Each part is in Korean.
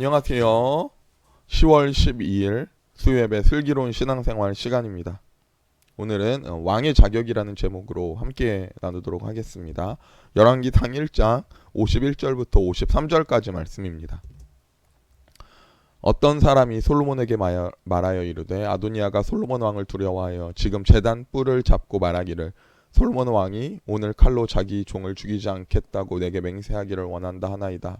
안녕하세요. 10월 12일 수요예배 슬기로운 신앙생활 시간입니다. 오늘은 왕의 자격이라는 제목으로 함께 나누도록 하겠습니다. 열왕기상 1장 51절부터 53절까지 말씀입니다. 어떤 사람이 솔로몬에게 말하여 이르되 아도니아가 솔로몬 왕을 두려워하여 지금 제단 뿔을 잡고 말하기를 솔로몬 왕이 오늘 칼로 자기 종을 죽이지 않겠다고 내게 맹세하기를 원한다 하나이다.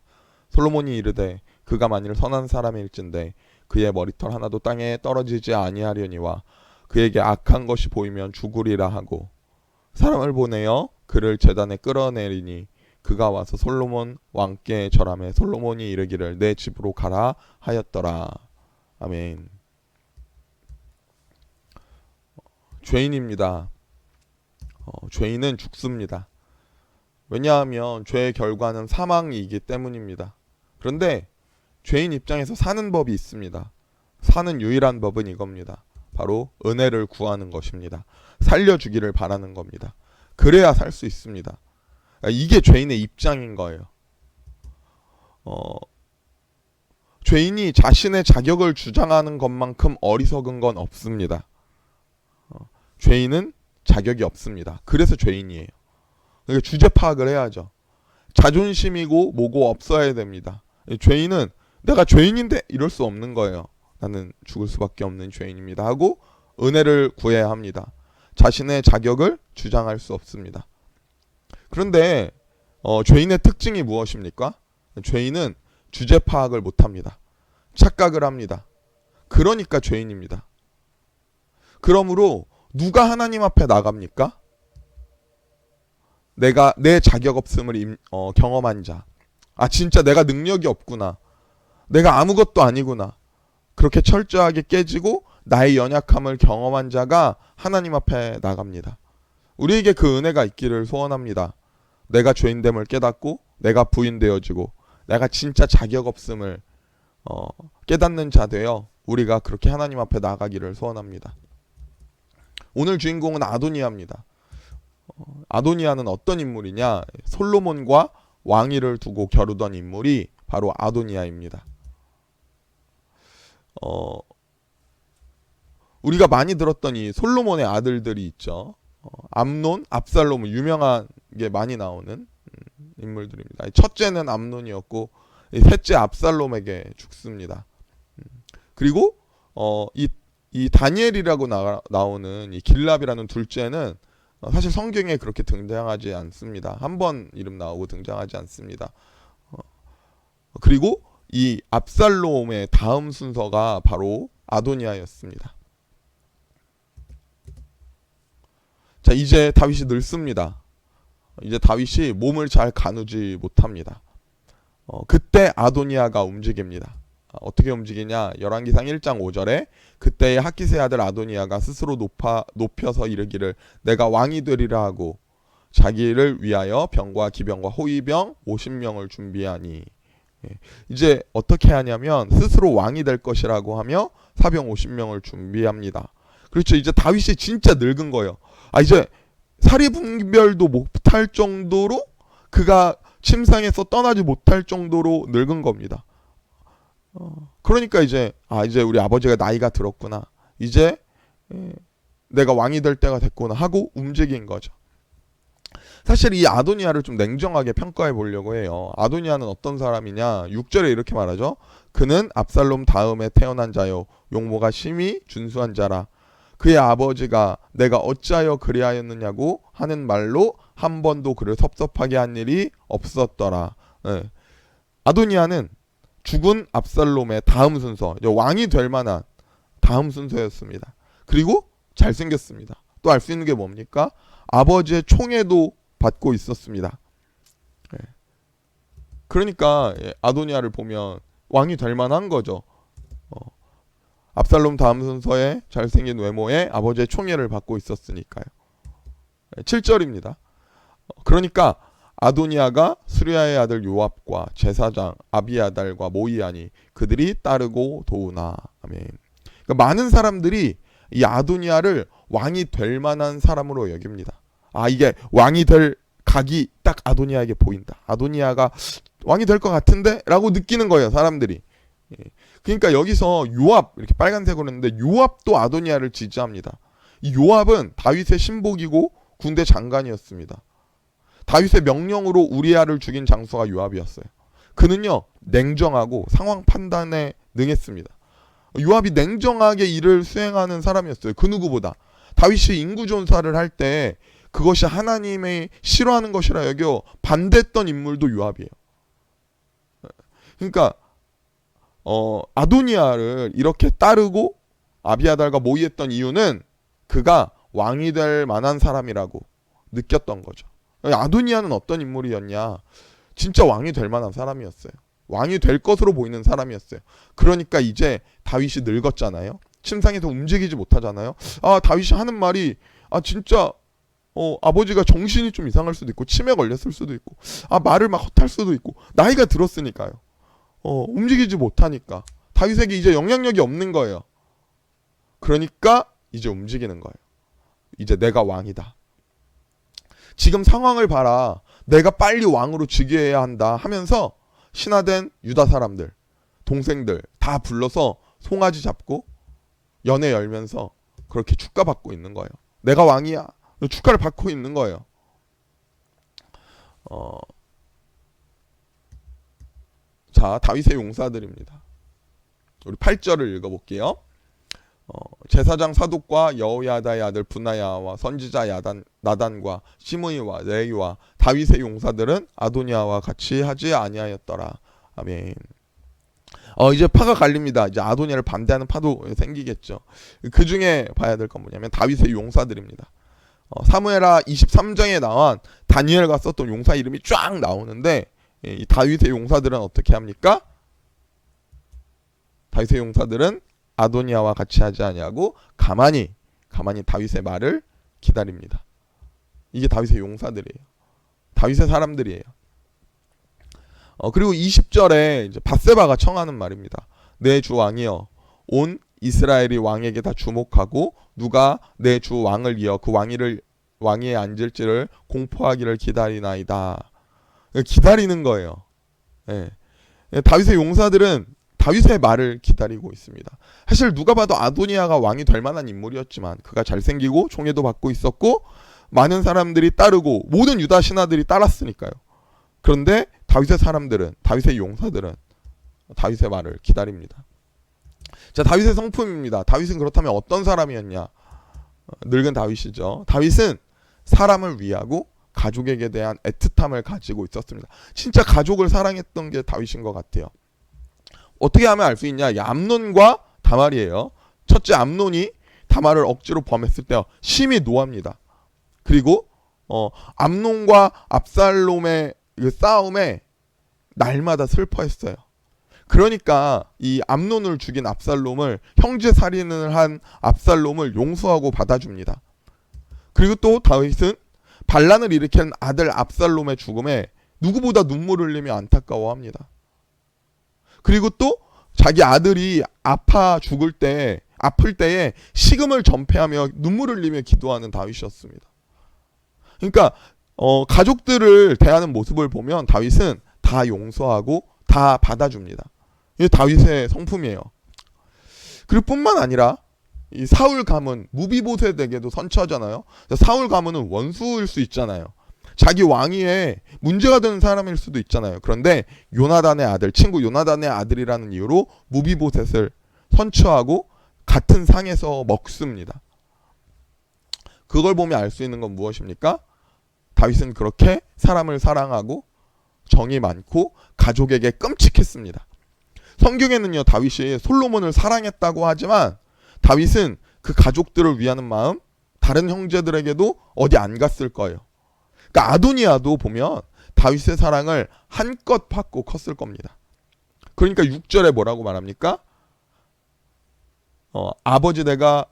솔로몬이 이르되 그가 만일 선한 사람일진데 그의 머리털 하나도 땅에 떨어지지 아니하려니와 그에게 악한 것이 보이면 죽으리라 하고 사람을 보내어 그를 제단에 끌어내리니 그가 와서 솔로몬 왕께 절하매 솔로몬이 이르기를 내 집으로 가라 하였더라. 아멘. 죄인입니다. 죄인은 죽습니다. 왜냐하면 죄의 결과는 사망이기 때문입니다. 그런데 죄인 입장에서 사는 법이 있습니다. 사는 유일한 법은 이겁니다. 바로 은혜를 구하는 것입니다. 살려주기를 바라는 겁니다. 그래야 살 수 있습니다. 이게 죄인의 입장인 거예요. 죄인이 자신의 자격을 주장하는 것만큼 어리석은 건 없습니다. 죄인은 자격이 없습니다. 그래서 죄인이에요. 그러니까 주제 파악을 해야죠. 자존심이고 뭐고 없어야 됩니다. 죄인은 내가 죄인인데 이럴 수 없는 거예요. 나는 죽을 수밖에 없는 죄인입니다 하고 은혜를 구해야 합니다. 자신의 자격을 주장할 수 없습니다. 그런데 죄인의 특징이 무엇입니까? 죄인은 주제 파악을 못합니다. 착각을 합니다. 그러니까 죄인입니다. 그러므로 누가 하나님 앞에 나갑니까? 내가 내 자격 없음을 경험한 자. 진짜 내가 능력이 없구나. 내가 아무것도 아니구나. 그렇게 철저하게 깨지고 나의 연약함을 경험한 자가 하나님 앞에 나갑니다. 우리에게 그 은혜가 있기를 소원합니다. 내가 죄인됨을 깨닫고 내가 부인되어지고 내가 진짜 자격 없음을 깨닫는 자 되어 우리가 그렇게 하나님 앞에 나가기를 소원합니다. 오늘 주인공은 아도니아입니다. 아도니아는 어떤 인물이냐? 솔로몬과 왕위를 두고 겨루던 인물이 바로 아도니아입니다. 우리가 많이 들었던 이 솔로몬의 아들들이 있죠. 암논, 압살롬 유명한 게 많이 나오는 인물들입니다. 첫째는 암논이었고 셋째 압살롬에게 죽습니다. 그리고 이 다니엘이라고 나오는 이 길랍이라는 둘째는 사실 성경에 그렇게 등장하지 않습니다. 한 번 이름 나오고 등장하지 않습니다. 그리고 이 압살롬의 다음 순서가 바로 아도니아였습니다. 자, 이제 다윗이 늙습니다. 이제 다윗이 몸을 잘 가누지 못합니다. 그때 아도니아가 움직입니다. 어떻게 움직이냐? 열왕기상 1장 5절에 그때의 하기스의 아들 아도니아가 스스로 높여서 이르기를 내가 왕이 되리라 하고 자기를 위하여 병과 기병과 호위병 50명을 준비하니. 이제 어떻게 하냐면 스스로 왕이 될 것이라고 하며 사병 50명을 준비합니다. 그렇죠. 이제 다윗이 진짜 늙은 거예요. 이제 사리분별도 못할 정도로 그가 침상에서 떠나지 못할 정도로 늙은 겁니다. 그러니까 이제 우리 아버지가 나이가 들었구나. 이제 내가 왕이 될 때가 됐구나 하고 움직인 거죠. 사실 이 아도니아를 좀 냉정하게 평가해 보려고 해요. 아도니아는 어떤 사람이냐? 6절에 이렇게 말하죠. 그는 압살롬 다음에 태어난 자요 용모가 심히 준수한 자라. 그의 아버지가 내가 어찌하여 그리하였느냐고 하는 말로 한 번도 그를 섭섭하게 한 일이 없었더라. 아도니아는 죽은 압살롬의 다음 순서, 왕이 될 만한 다음 순서였습니다. 그리고 잘생겼습니다. 또 알 수 있는 게 뭡니까? 아버지의 총애도 받고 있었습니다. 그러니까 아도니아를 보면 왕이 될 만한 거죠. 압살롬 다음 순서에 잘생긴 외모에 아버지의 총애를 받고 있었으니까요. 7절입니다. 그러니까 아도니아가 수리아의 아들 요압과 제사장 아비아달과 모이아니 그들이 따르고 도우나. 아멘. 그러니까 많은 사람들이 이 아도니아를 왕이 될 만한 사람으로 여깁니다. 이게 왕이 될 각이 딱 아도니아에게 보인다. 아도니아가 왕이 될 것 같은데? 라고 느끼는 거예요, 사람들이. 예. 그러니까 여기서 요압 이렇게 빨간색으로 했는데 요압도 아도니아를 지지합니다. 이 요압은 다윗의 신복이고 군대 장관이었습니다. 다윗의 명령으로 우리아를 죽인 장수가 요압이었어요. 그는요 냉정하고 상황 판단에 능했습니다. 요압이 냉정하게 일을 수행하는 사람이었어요. 그 누구보다. 다윗이 인구조사를 할 때 그것이 하나님의 싫어하는 것이라 여겨 반대했던 인물도 요압이에요. 그러니까 아도니아를 이렇게 따르고 아비아달과 모의했던 이유는 그가 왕이 될 만한 사람이라고 느꼈던 거죠. 아도니아는 어떤 인물이었냐? 진짜 왕이 될 만한 사람이었어요. 왕이 될 것으로 보이는 사람이었어요. 그러니까 이제 다윗이 늙었잖아요. 침상에서 움직이지 못하잖아요. 아, 다윗이 하는 말이 진짜 아버지가 정신이 좀 이상할 수도 있고 치매 걸렸을 수도 있고 말을 막 헛할 수도 있고 나이가 들었으니까요. 움직이지 못하니까 다윗에게 이제 영향력이 없는 거예요. 그러니까 이제 움직이는 거예요. 이제 내가 왕이다. 지금 상황을 봐라. 내가 빨리 왕으로 즉위해야 한다 하면서 신하된 유다 사람들, 동생들 다 불러서 송아지 잡고 연회 열면서 그렇게 축가받고 있는 거예요. 내가 왕이야. 축가를 받고 있는 거예요. 자, 다윗의 용사들입니다. 우리 8절을 읽어볼게요. 제사장 사독과 여호야다의 아들 분하야와 선지자 나단과 시므이와 레이와 다윗의 용사들은 아도니아와 같이 하지 아니하였더라. 아멘. 이제 파가 갈립니다. 이제 아도니아를 반대하는 파도 생기겠죠. 그 중에 봐야 될 건 뭐냐면 다윗의 용사들입니다. 사무엘하 23장에 나온 다니엘과 썼던 용사 이름이 쫙 나오는데 이 다윗의 용사들은 어떻게 합니까? 다윗의 용사들은 아도니아와 같이 하지 아니하고 가만히 다윗의 말을 기다립니다. 이게 다윗의 용사들이에요. 다윗의 사람들이에요. 그리고 20절에 이제 밧세바가 청하는 말입니다. 내 주 왕이여, 온 이스라엘이 왕에게 다 주목하고 누가 내 주 왕을 이어 그 왕위에 앉을지를 공포하기를 기다리나이다. 기다리는 거예요. 예. 다윗의 용사들은 다윗의 말을 기다리고 있습니다. 사실 누가 봐도 아도니아가 왕이 될 만한 인물이었지만 그가 잘생기고 총애도 받고 있었고 많은 사람들이 따르고 모든 유다 신하들이 따랐으니까요. 그런데 다윗의 용사들은 다윗의 말을 기다립니다. 자, 다윗의 성품입니다. 다윗은 그렇다면 어떤 사람이었냐? 늙은 다윗이죠. 다윗은 사람을 위하고 가족에게 대한 애틋함을 가지고 있었습니다. 진짜 가족을 사랑했던 게 다윗인 것 같아요. 어떻게 하면 알 수 있냐? 암논과 다말이에요. 첫째 암논이 다말을 억지로 범했을 때 심히 노합니다. 그리고 암논과 압살롬의 그 싸움에 날마다 슬퍼했어요. 그러니까 이 암논을 죽인 압살롬을 형제 살인을 한 압살롬을 용서하고 받아줍니다. 그리고 또 다윗은 반란을 일으킨 아들 압살롬의 죽음에 누구보다 눈물을 흘리며 안타까워합니다. 그리고 또 자기 아들이 아플 때에 식음을 전폐하며 눈물을 흘리며 기도하는 다윗이었습니다. 그러니까 가족들을 대하는 모습을 보면 다윗은 다 용서하고 다 받아줍니다. 이게 다윗의 성품이에요. 그리고 뿐만 아니라 이 사울 가문 무비보셋에게도 선처하잖아요. 사울 가문은 원수일 수 있잖아요. 자기 왕위에 문제가 되는 사람일 수도 있잖아요. 그런데 친구 요나단의 아들이라는 이유로 무비보셋을 선처하고 같은 상에서 먹습니다. 그걸 보면 알 수 있는 건 무엇입니까? 다윗은 그렇게 사람을 사랑하고 정이 많고 가족에게 끔찍했습니다. 성경에는요, 다윗이 솔로몬을 사랑했다고 하지만 다윗은 그 가족들을 위하는 마음 다른 형제들에게도 어디 안 갔을 거예요. 그러니까 아도니아도 보면 다윗의 사랑을 한껏 받고 컸을 겁니다. 그러니까 6절에 뭐라고 말합니까? 아버지가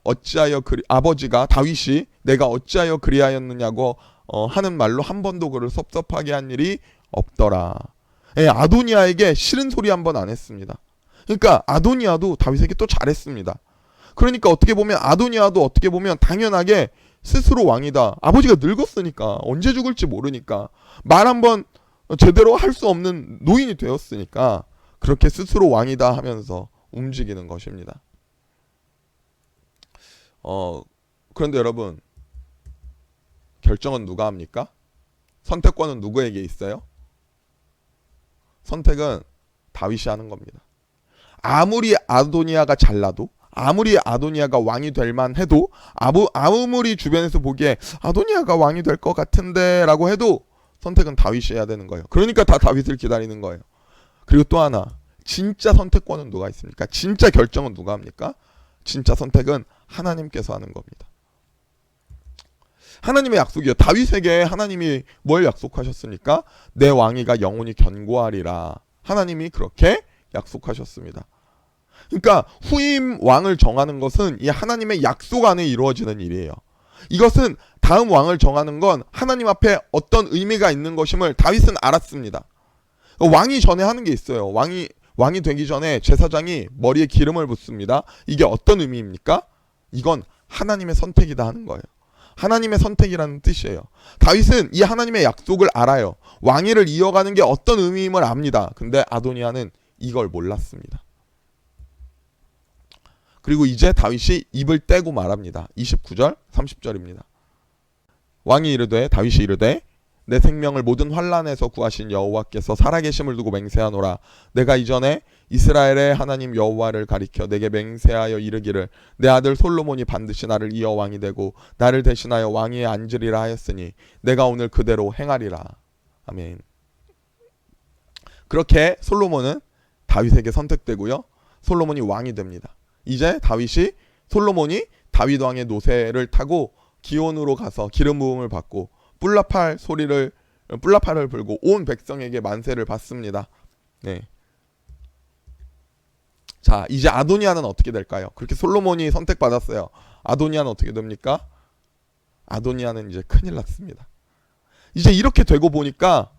다윗이 내가 어찌하여 그리하였느냐고 하는 말로 한 번도 그를 섭섭하게 한 일이 없더라. 아도니아에게 싫은 소리 한 번 안 했습니다. 그러니까 아도니아도 다윗에게 또 잘했습니다. 그러니까 아도니아도 어떻게 보면 당연하게 스스로 왕이다. 아버지가 늙었으니까 언제 죽을지 모르니까 말 한번 제대로 할 수 없는 노인이 되었으니까 그렇게 스스로 왕이다 하면서 움직이는 것입니다. 그런데 여러분, 결정은 누가 합니까? 선택권은 누구에게 있어요? 선택은 다윗이 하는 겁니다. 아무리 아도니아가 잘나도, 아무리 아도니아가 왕이 될 만해도, 아무리 주변에서 보기에 아도니아가 왕이 될 것 같은데 라고 해도 선택은 다윗이 해야 되는 거예요. 그러니까 다 다윗을 기다리는 거예요. 그리고 또 하나, 진짜 선택권은 누가 있습니까? 진짜 결정은 누가 합니까? 진짜 선택은 하나님께서 하는 겁니다. 하나님의 약속이요. 다윗에게 하나님이 뭘 약속하셨습니까? 내 왕위가 영원히 견고하리라. 하나님이 그렇게 약속하셨습니다. 그러니까 후임 왕을 정하는 것은 이 하나님의 약속 안에 이루어지는 일이에요. 이것은 다음 왕을 정하는 건 하나님 앞에 어떤 의미가 있는 것임을 다윗은 알았습니다. 왕이 전에 하는 게 있어요. 왕이 되기 전에 제사장이 머리에 기름을 붓습니다. 이게 어떤 의미입니까? 이건 하나님의 선택이다 하는 거예요. 하나님의 선택이라는 뜻이에요. 다윗은 이 하나님의 약속을 알아요. 왕위를 이어가는 게 어떤 의미임을 압니다. 근데 아도니아는 이걸 몰랐습니다. 그리고 이제 다윗이 입을 떼고 말합니다. 29절 30절입니다. 왕이 이르되, 다윗이 이르되, 내 생명을 모든 환난에서 구하신 여호와께서 살아계심을 두고 맹세하노라. 내가 이전에 이스라엘의 하나님 여호와를 가리켜 내게 맹세하여 이르기를 내 아들 솔로몬이 반드시 나를 이어 왕이 되고 나를 대신하여 왕위에 앉으리라 하였으니 내가 오늘 그대로 행하리라. 아멘. 그렇게 솔로몬은 다윗에게 선택되고요. 솔로몬이 왕이 됩니다. 이제 솔로몬이 다윗 왕의 노새를 타고 기온으로 가서 기름 부음을 받고 뿔라팔을 불고 온 백성에게 만세를 받습니다. 네. 자, 이제 아도니아는 어떻게 될까요? 그렇게 솔로몬이 선택받았어요. 아도니아는 어떻게 됩니까? 아도니아는 이제 큰일 났습니다. 이제 이렇게 되고 보니까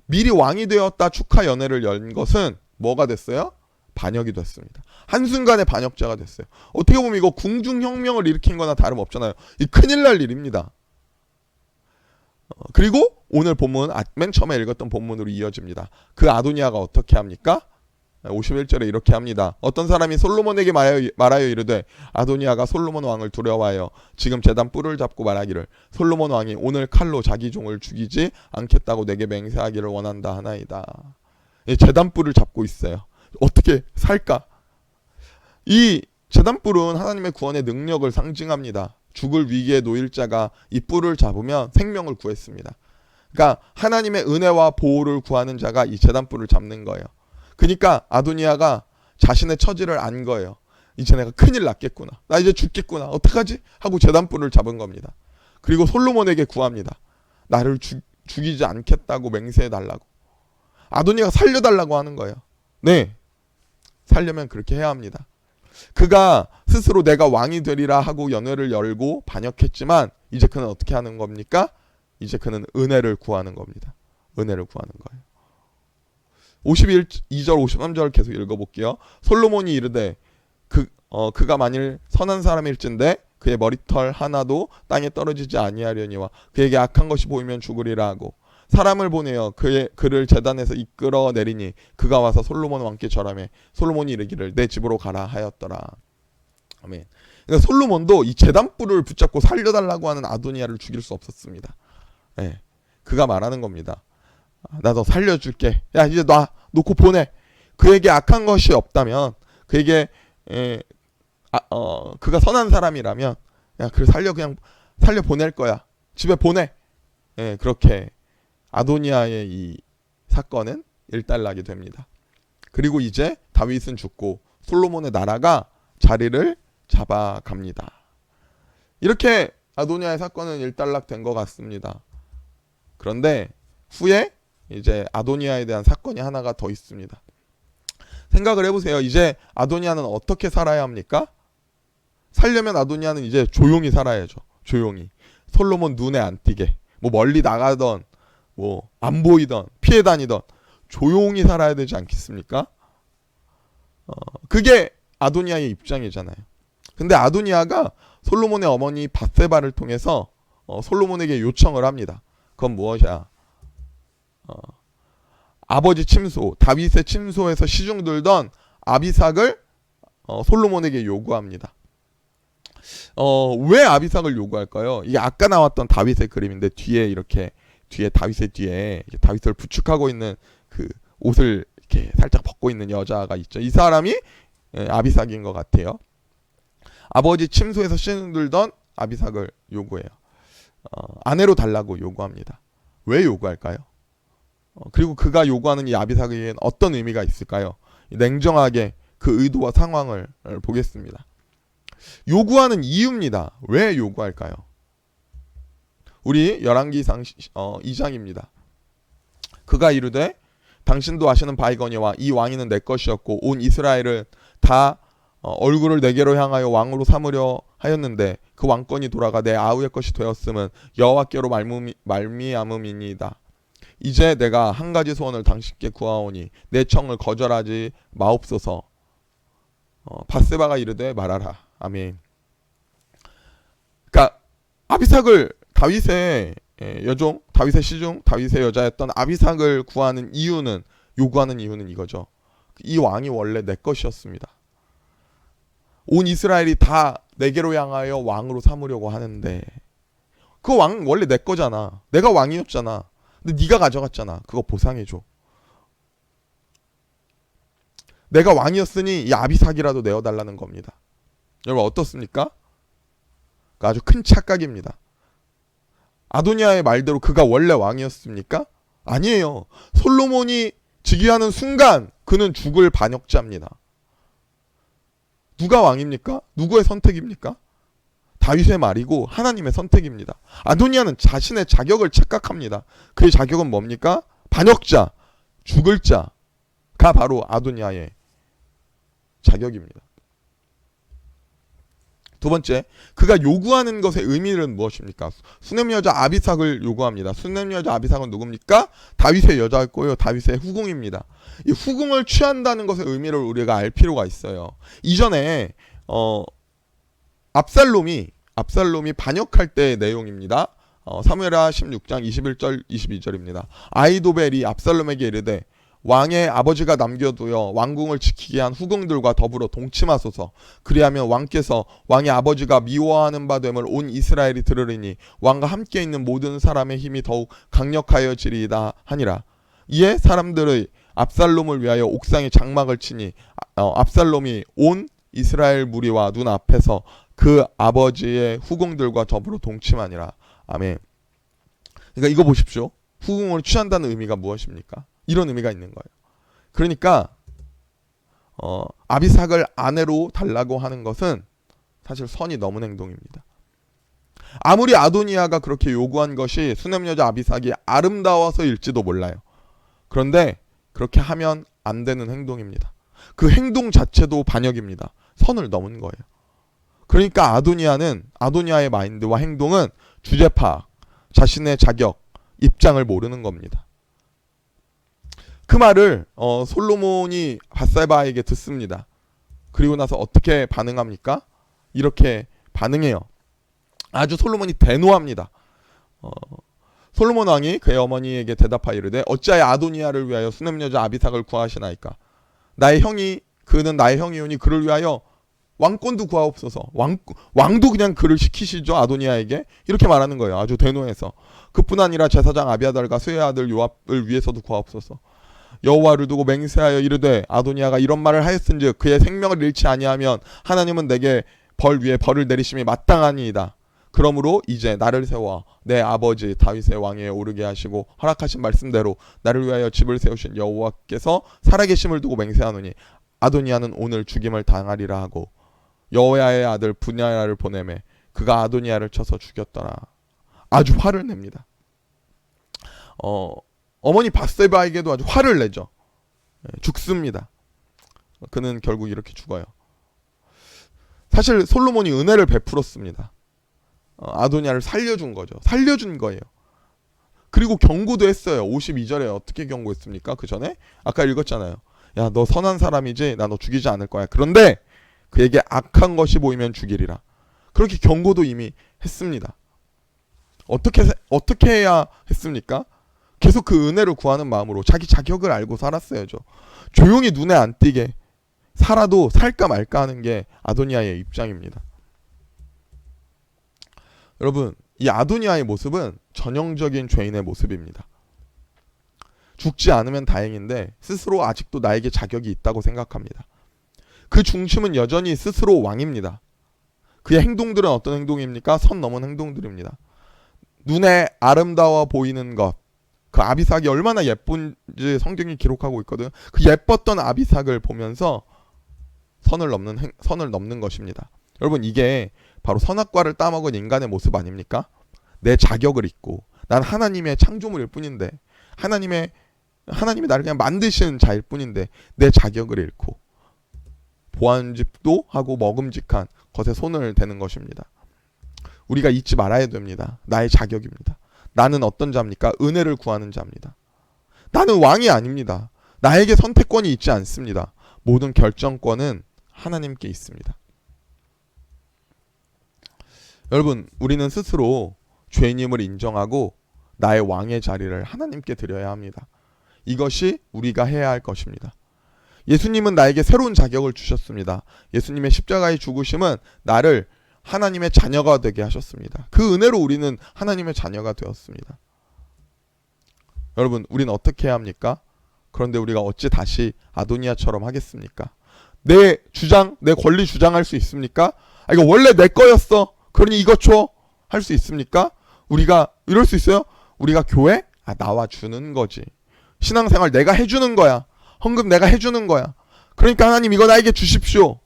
미리 왕이 되었다 축하 연회를 연 것은 뭐가 됐어요? 반역이 됐습니다. 한순간에 반역자가 됐어요. 어떻게 보면 이거 궁중혁명을 일으킨 거나 다름없잖아요. 이 큰일 날 일입니다. 그리고 오늘 본문, 맨 처음에 읽었던 본문으로 이어집니다. 그 아도니아가 어떻게 합니까? 51절에 이렇게 합니다. 어떤 사람이 솔로몬에게 말하여 이르되, 아도니아가 솔로몬 왕을 두려워하여 지금 제단 뿔을 잡고 말하기를 솔로몬 왕이 오늘 칼로 자기 종을 죽이지 않겠다고 내게 맹세하기를 원한다 하나이다. 제단 뿔을 잡고 있어요. 어떻게 살까? 이 제단 뿔은 하나님의 구원의 능력을 상징합니다. 죽을 위기에 놓일 자가 이 뿔을 잡으면 생명을 구했습니다. 그러니까 하나님의 은혜와 보호를 구하는 자가 이 제단 뿔을 잡는 거예요. 그러니까 아도니아가 자신의 처지를 안 거예요. 이제 내가 큰일 났겠구나. 나 이제 죽겠구나. 어떡하지? 하고 제단 뿔을 잡은 겁니다. 그리고 솔로몬에게 구합니다. 나를 죽이지 않겠다고 맹세해달라고. 아도니아가 살려달라고 하는 거예요. 네, 살려면 그렇게 해야 합니다. 그가 스스로 내가 왕이 되리라 하고 연회를 열고 반역했지만 이제 그는 어떻게 하는 겁니까? 이제 그는 은혜를 구하는 겁니다. 은혜를 구하는 거예요. 52절 53절 계속 읽어볼게요. 솔로몬이 이르되 그가 만일 선한 사람일진데 그의 머리털 하나도 땅에 떨어지지 아니하려니와 그에게 악한 것이 보이면 죽으리라 하고 사람을 보내어 그를 제단에서 이끌어 내리니 그가 와서 솔로몬 왕께 절하매 솔로몬이 이르기를 내 집으로 가라 하였더라. 아멘. 그러니까 솔로몬도 이 제단뿔을 붙잡고 살려달라고 하는 아도니아를 죽일 수 없었습니다. 네. 그가 말하는 겁니다. 나 너 살려줄게. 야 이제 놔 놓고 보내. 그에게 악한 것이 없다면 그에게 그가 선한 사람이라면 야 그를 그냥 살려 보낼 거야. 집에 보내. 예, 그렇게 아도니아의 이 사건은 일단락이 됩니다. 그리고 이제 다윗은 죽고 솔로몬의 나라가 자리를 잡아갑니다. 이렇게 아도니아의 사건은 일단락된 것 같습니다. 그런데 후에 이제 아도니아에 대한 사건이 하나가 더 있습니다. 생각을 해보세요. 이제 아도니아는 어떻게 살아야 합니까? 살려면 아도니아는 이제 조용히 살아야죠. 조용히. 솔로몬 눈에 안 띄게. 뭐 멀리 나가던 뭐 안 보이던 피해 다니던 조용히 살아야 되지 않겠습니까? 그게 아도니아의 입장이잖아요. 근데 아도니아가 솔로몬의 어머니 밧세바를 통해서 솔로몬에게 요청을 합니다. 그건 무엇이야? 아버지 침소, 다윗의 침소에서 시중 들던 아비삭을 솔로몬에게 요구합니다. 왜 아비삭을 요구할까요? 이게 아까 나왔던 다윗의 그림인데 뒤에 다윗의 뒤에 다윗을 부축하고 있는 그 옷을 이렇게 살짝 벗고 있는 여자가 있죠. 이 사람이 아비삭인 것 같아요. 아버지 침소에서 시중들던 아비삭을 요구해요. 아내로 달라고 요구합니다. 왜 요구할까요? 그리고 그가 요구하는 이 아비삭에게는 어떤 의미가 있을까요? 냉정하게 그 의도와 상황을 보겠습니다. 요구하는 이유입니다. 왜 요구할까요? 우리 열왕기상 2장입니다. 그가 이르되 당신도 아시는 바이거니와 이 왕위는 내 것이었고 온 이스라엘은 다 얼굴을 내게로 향하여 왕으로 삼으려 하였는데 그 왕권이 돌아가 내 아우의 것이 되었음은 여호와께로 말미암음이니이다. 이제 내가 한 가지 소원을 당신께 구하오니 내 청을 거절하지 마옵소서. 바세바가 이르되 말하라. 아멘. 그러니까 아비삭을 다윗의 여종, 다윗의 시중, 다윗의 여자였던 아비삭을 요구하는 이유는 이거죠. 이 왕이 원래 내 것이었습니다. 온 이스라엘이 다 내게로 향하여 왕으로 삼으려고 하는데 그 왕 원래 내 거잖아. 내가 왕이었잖아. 근데 네가 가져갔잖아. 그거 보상해줘. 내가 왕이었으니 이 아비삭이라도 내어달라는 겁니다. 여러분 어떻습니까? 아주 큰 착각입니다. 아도니아의 말대로 그가 원래 왕이었습니까? 아니에요. 솔로몬이 즉위하는 순간 그는 죽을 반역자입니다. 누가 왕입니까? 누구의 선택입니까? 다윗의 말이고 하나님의 선택입니다. 아도니아는 자신의 자격을 착각합니다. 그의 자격은 뭡니까? 반역자, 죽을 자가 바로 아도니아의 자격입니다. 두 번째, 그가 요구하는 것의 의미는 무엇입니까? 수냄 여자 아비삭을 요구합니다. 수냄 여자 아비삭은 누굽니까? 다윗의 여자였고요. 다윗의 후궁입니다. 이 후궁을 취한다는 것의 의미를 우리가 알 필요가 있어요. 이전에 압살롬이 반역할 때의 내용입니다. 사무엘하 16장 21절 22절입니다. 아이도벨이 압살롬에게 이르되 왕의 아버지가 남겨두어 왕궁을 지키게 한 후궁들과 더불어 동침하소서. 그리하면 왕께서 왕의 아버지가 미워하는 바 됨을 온 이스라엘이 들으리니 왕과 함께 있는 모든 사람의 힘이 더욱 강력하여지리이다 하니라. 이에 사람들의 압살롬을 위하여 옥상에 장막을 치니 압살롬이 온 이스라엘 무리와 눈앞에서 그 아버지의 후궁들과 더불어 동침하니라. 아멘. 그러니까 이거 보십시오. 후궁을 취한다는 의미가 무엇입니까? 이런 의미가 있는 거예요. 그러니까 아비삭을 아내로 달라고 하는 것은 사실 선이 넘은 행동입니다. 아무리 아도니아가 그렇게 요구한 것이 수냄 여자 아비삭이 아름다워서일지도 몰라요. 그런데 그렇게 하면 안 되는 행동입니다. 그 행동 자체도 반역입니다. 선을 넘은 거예요. 그러니까 아도니아의 마인드와 행동은 주제 파악, 자신의 자격, 입장을 모르는 겁니다. 그 말을 솔로몬이 밧세바에게 듣습니다. 그리고 나서 어떻게 반응합니까? 이렇게 반응해요. 아주 솔로몬이 대노합니다. 솔로몬 왕이 그의 어머니에게 대답하여 이르되 어찌하여 아도니아를 위하여 수냄 여자 아비삭을 구하시나이까? 그는 나의 형이오니 그를 위하여 왕권도 구하옵소서. 왕도 그냥 그를 시키시죠. 아도니아에게 이렇게 말하는 거예요. 아주 대노해서. 그뿐 아니라 제사장 아비아달과 수의 아들 요압을 위해서도 구하옵소서. 여호와를 두고 맹세하여 이르되 아도니아가 이런 말을 하였은즉 그의 생명을 잃지 아니하면 하나님은 내게 벌 위에 벌을 내리심이 마땅하니이다. 그러므로 이제 나를 세워 내 아버지 다윗의 왕위에 오르게 하시고 허락하신 말씀대로 나를 위하여 집을 세우신 여호와께서 살아계심을 두고 맹세하노니 아도니아는 오늘 죽임을 당하리라 하고 여호야의 아들 분야를 보내매 그가 아도니아를 쳐서 죽였더라. 아주 화를 냅니다. 어머니 밧세바에게도 아주 화를 내죠. 죽습니다. 그는 결국 이렇게 죽어요. 사실 솔로몬이 은혜를 베풀었습니다. 아도니아를 살려준 거죠. 살려준 거예요. 그리고 경고도 했어요. 52절에 어떻게 경고했습니까? 그 전에 아까 읽었잖아요. 야, 너 선한 사람이지? 나 너 죽이지 않을 거야. 그런데 그에게 악한 것이 보이면 죽이리라. 그렇게 경고도 이미 했습니다. 어떻게 해야 했습니까? 계속 그 은혜를 구하는 마음으로 자기 자격을 알고 살았어야죠. 조용히 눈에 안 띄게 살아도 살까 말까 하는 게 아도니아의 입장입니다. 여러분, 이 아도니아의 모습은 전형적인 죄인의 모습입니다. 죽지 않으면 다행인데 스스로 아직도 나에게 자격이 있다고 생각합니다. 그 중심은 여전히 스스로 왕입니다. 그의 행동들은 어떤 행동입니까? 선 넘은 행동들입니다. 눈에 아름다워 보이는 것, 그 아비삭이 얼마나 예쁜지 성경이 기록하고 있거든. 그 예뻤던 아비삭을 보면서 선을 넘는 것입니다. 여러분, 이게 바로 선악과를 따먹은 인간의 모습 아닙니까? 내 자격을 잊고 난 하나님의 창조물일 뿐인데 하나님이 나를 그냥 만드신 자일 뿐인데 내 자격을 잃고 보안집도 하고 먹음직한 것에 손을 대는 것입니다. 우리가 잊지 말아야 됩니다. 나의 자격입니다. 나는 어떤 자입니까? 은혜를 구하는 자입니다. 나는 왕이 아닙니다. 나에게 선택권이 있지 않습니다. 모든 결정권은 하나님께 있습니다. 여러분, 우리는 스스로 죄인임을 인정하고 나의 왕의 자리를 하나님께 드려야 합니다. 이것이 우리가 해야 할 것입니다. 예수님은 나에게 새로운 자격을 주셨습니다. 예수님의 십자가의 죽으심은 나를 하나님의 자녀가 되게 하셨습니다. 그 은혜로 우리는 하나님의 자녀가 되었습니다. 여러분, 우리는 어떻게 해야 합니까? 그런데 우리가 어찌 다시 아도니아처럼 하겠습니까? 내 주장, 내 권리 주장할 수 있습니까? 이거 원래 내 거였어. 그러니 이거 줘. 할 수 있습니까? 우리가 이럴 수 있어요? 우리가 교회? 나와 주는 거지. 신앙생활 내가 해주는 거야. 헌금 내가 해주는 거야. 그러니까 하나님 이거 나에게 주십시오.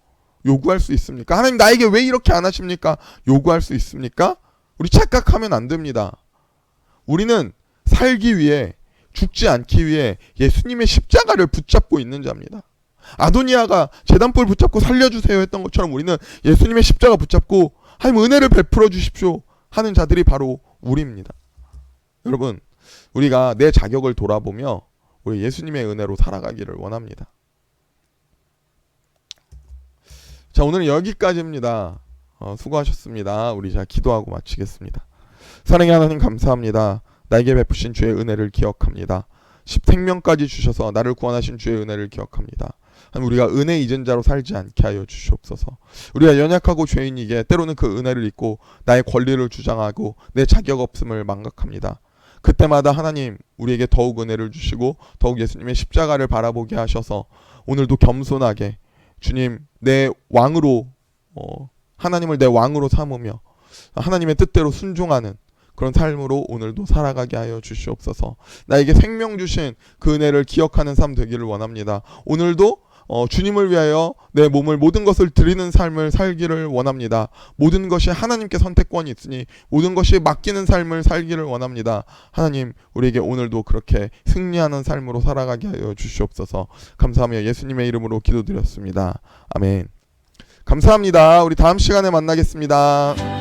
요구할 수 있습니까? 하나님 나에게 왜 이렇게 안 하십니까? 요구할 수 있습니까? 우리 착각하면 안 됩니다. 우리는 살기 위해, 죽지 않기 위해 예수님의 십자가를 붙잡고 있는 자입니다. 아도니아가 제단불 붙잡고 살려주세요 했던 것처럼 우리는 예수님의 십자가 붙잡고 하나님 은혜를 베풀어 주십시오 하는 자들이 바로 우리입니다. 여러분, 우리가 내 자격을 돌아보며 우리 예수님의 은혜로 살아가기를 원합니다. 자, 오늘은 여기까지입니다. 수고하셨습니다. 우리 자 기도하고 마치겠습니다. 사랑의 하나님 감사합니다. 나에게 베푸신 주의 은혜를 기억합니다. 생명까지 주셔서 나를 구원하신 주의 은혜를 기억합니다. 우리가 은혜 잊은 자로 살지 않게 하여 주시옵소서. 우리가 연약하고 죄인이기에 때로는 그 은혜를 잊고 나의 권리를 주장하고 내 자격 없음을 망각합니다. 그때마다 하나님 우리에게 더욱 은혜를 주시고 더욱 예수님의 십자가를 바라보게 하셔서 오늘도 겸손하게 주님 내 왕으로 하나님을 내 왕으로 삼으며 하나님의 뜻대로 순종하는 그런 삶으로 오늘도 살아가게 하여 주시옵소서. 나에게 생명 주신 그 은혜를 기억하는 삶 되기를 원합니다. 오늘도 주님을 위하여 내 몸을 모든 것을 드리는 삶을 살기를 원합니다. 모든 것이 하나님께 선택권이 있으니 모든 것이 맡기는 삶을 살기를 원합니다. 하나님 우리에게 오늘도 그렇게 승리하는 삶으로 살아가게 하여 주시옵소서. 감사하며 예수님의 이름으로 기도드렸습니다. 아멘. 감사합니다. 우리 다음 시간에 만나겠습니다.